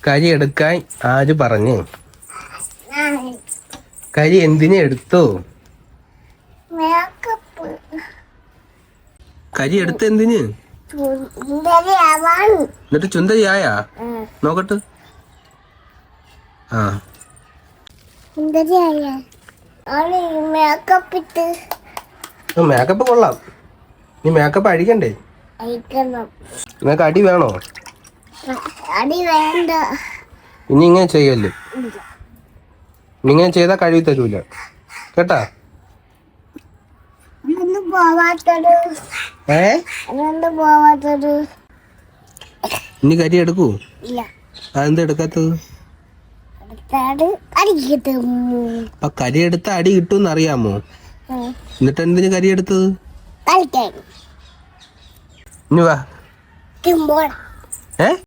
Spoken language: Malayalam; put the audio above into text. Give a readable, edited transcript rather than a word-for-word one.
കരി എടുക്കാൻ ആര് പറഞ്ഞു? കരി എന്തിനു എടുത്തു? കരി എടുത്ത് എന്തിന്? എന്നിട്ട് ചുന്തരിയായാ? നോക്കട്ട്. ആ മേക്കപ്പ് കൊള്ളാം. നീ മേക്കപ്പ് അഴിക്കണ്ടേ? നിനക്ക് അടി വേണോ? അടി വേണ്ട. ഇനി ഇങ്ങനെ ചെയ്യല്ലേ. ഇങ്ങനെ ചെയ്താ കഴുകി തരൂല കേട്ടാ. ഇനി കരി എടുക്കൂ? അതെന്താ എടുക്കാത്തത്? അപ്പൊ കരി എടുത്ത അടി കിട്ടുമെന്ന് അറിയാമോ? എന്നിട്ട് എന്തിനു കരി എടുത്തത്? ഇനി വാ.